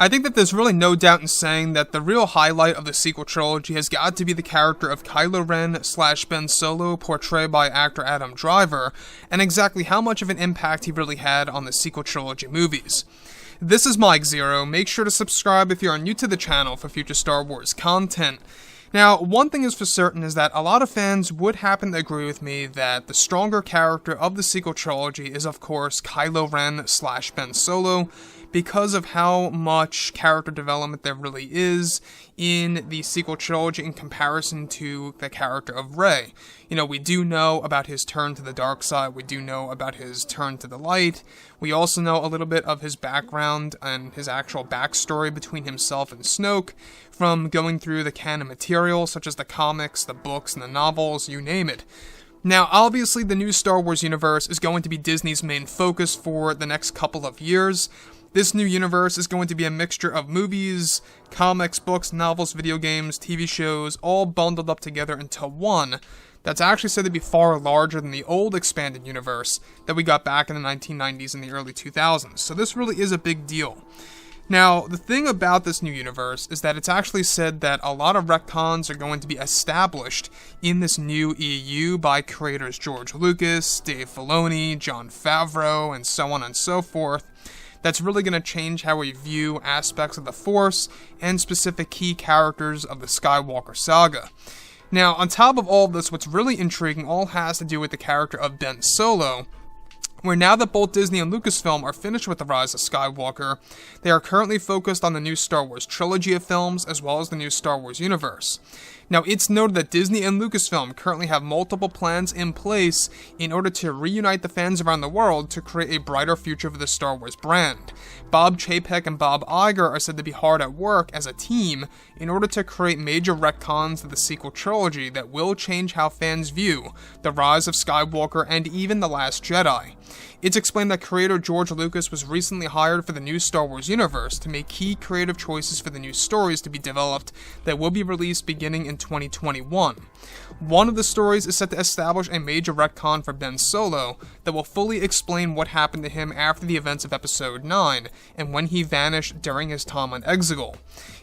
I think that there's really no doubt in saying that the real highlight of the sequel trilogy has got to be the character of Kylo Ren / Ben Solo, portrayed by actor Adam Driver, and exactly how much of an impact he really had on the sequel trilogy movies. This is Mike Zero. Make sure to subscribe if you are new to the channel for future Star Wars content. Now, one thing is for certain is that a lot of fans would happen to agree with me that the stronger character of the sequel trilogy is, of course, Kylo Ren / Ben Solo, because of how much character development there really is in the sequel trilogy in comparison to the character of Rey. You know, we do know about his turn to the dark side, we do know about his turn to the light, we also know a little bit of his background and his actual backstory between himself and Snoke, from going through the canon material, such as the comics, the books, and the novels, you name it. Now, obviously, the new Star Wars universe is going to be Disney's main focus for the next couple of years. This new universe is going to be a mixture of movies, comics, books, novels, video games, TV shows, all bundled up together into one that's actually said to be far larger than the old expanded universe that we got back in the 1990s and the early 2000s. So this really is a big deal. Now, the thing about this new universe is that it's actually said that a lot of retcons are going to be established in this new EU by creators George Lucas, Dave Filoni, Jon Favreau, and so on and so forth. That's really going to change how we view aspects of the Force and specific key characters of the Skywalker saga. Now, on top of all of this, what's really intriguing all has to do with the character of Ben Solo, where now that both Disney and Lucasfilm are finished with The Rise of Skywalker, they are currently focused on the new Star Wars trilogy of films as well as the new Star Wars universe. Now, it's noted that Disney and Lucasfilm currently have multiple plans in place in order to reunite the fans around the world to create a brighter future for the Star Wars brand. Bob Chapek and Bob Iger are said to be hard at work as a team in order to create major retcons of the sequel trilogy that will change how fans view The Rise of Skywalker and even The Last Jedi. It's explained that creator George Lucas was recently hired for the new Star Wars universe to make key creative choices for the new stories to be developed that will be released beginning in 2021. One of the stories is set to establish a major retcon for Ben Solo that will fully explain what happened to him after the events of Episode 9 and when he vanished during his time on Exegol.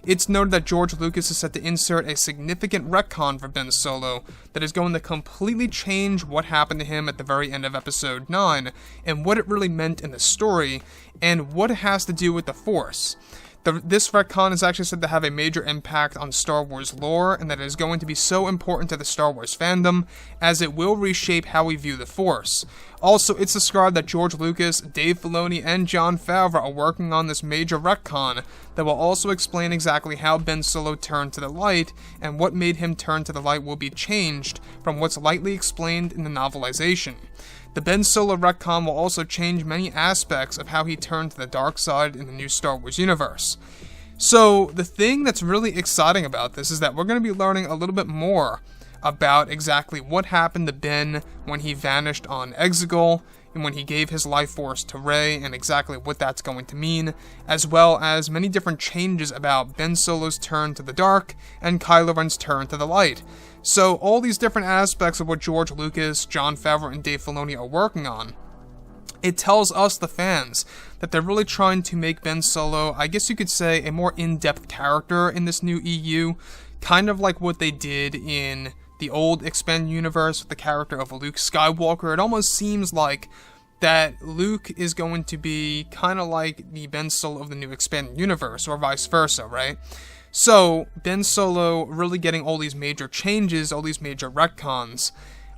It's noted that George Lucas is set to insert a significant retcon for Ben Solo that is going to completely change what happened to him at the very end of Episode 9 and what it really meant in the story and what it has to do with the Force. This retcon is actually said to have a major impact on Star Wars lore, and that it is going to be so important to the Star Wars fandom, as it will reshape how we view the Force. Also, it's described that George Lucas, Dave Filoni, and Jon Favreau are working on this major retcon that will also explain exactly how Ben Solo turned to the light, and what made him turn to the light will be changed from what's lightly explained in the novelization. The Ben Solo retcon will also change many aspects of how he turned to the dark side in the new Star Wars universe. So, the thing that's really exciting about this is that we're going to be learning a little bit more about exactly what happened to Ben when he vanished on Exegol, and when he gave his life force to Rey, and exactly what that's going to mean, as well as many different changes about Ben Solo's turn to the dark, and Kylo Ren's turn to the light. So, all these different aspects of what George Lucas, Jon Favreau, and Dave Filoni are working on, it tells us, the fans, that they're really trying to make Ben Solo, I guess you could say, a more in-depth character in this new EU, kind of like what they did in the old expanded universe with the character of Luke Skywalker. It almost seems like that Luke is going to be kind of like the Ben Solo of the new expanded universe, or vice versa, right? So, Ben Solo really getting all these major changes, all these major retcons.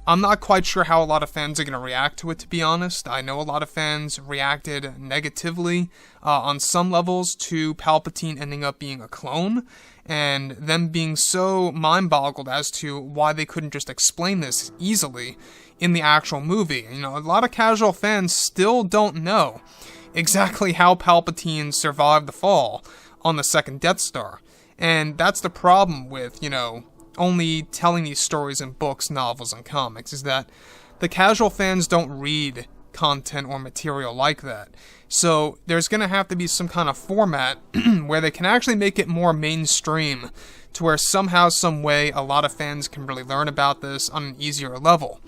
I'm not quite sure how a lot of fans are going to react to it, to be honest. I know a lot of fans reacted negatively on some levels to Palpatine ending up being a clone, and them being so mind-boggled as to why they couldn't just explain this easily in the actual movie. You know, a lot of casual fans still don't know exactly how Palpatine survived the fall on the second Death Star. And that's the problem with, only telling these stories in books, novels, and comics, is that the casual fans don't read content or material like that. So there's going to have to be some kind of format where they can actually make it more mainstream, to where somehow, some way, a lot of fans can really learn about this on an easier level.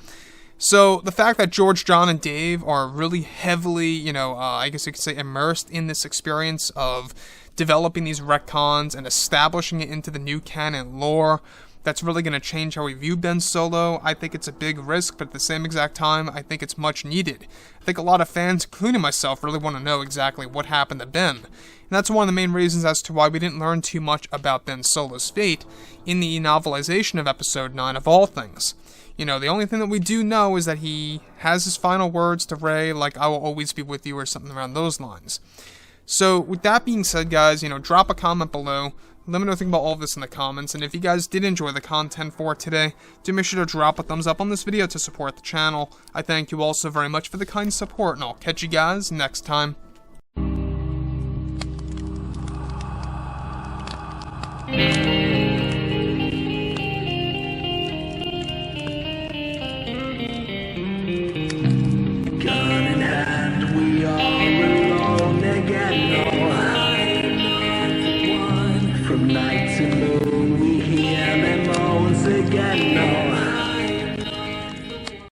So the fact that George, John, and Dave are really heavily, I guess you could say, immersed in this experience of developing these retcons and establishing it into the new canon lore that's really going to change how we view Ben Solo. I think it's a big risk, but at the same exact time, I think it's much needed. I think a lot of fans, including myself, really want to know exactly what happened to Ben. And that's one of the main reasons as to why we didn't learn too much about Ben Solo's fate in the novelization of Episode 9 of all things. You know, the only thing that we do know is that he has his final words to Rey, like, "I will always be with you," or something around those lines. So, with that being said, guys, drop a comment below. Let me know what you think about all of this in the comments, and if you guys did enjoy the content for today, do make sure to drop a thumbs up on this video to support the channel. I thank you all so very much for the kind support, and I'll catch you guys next time.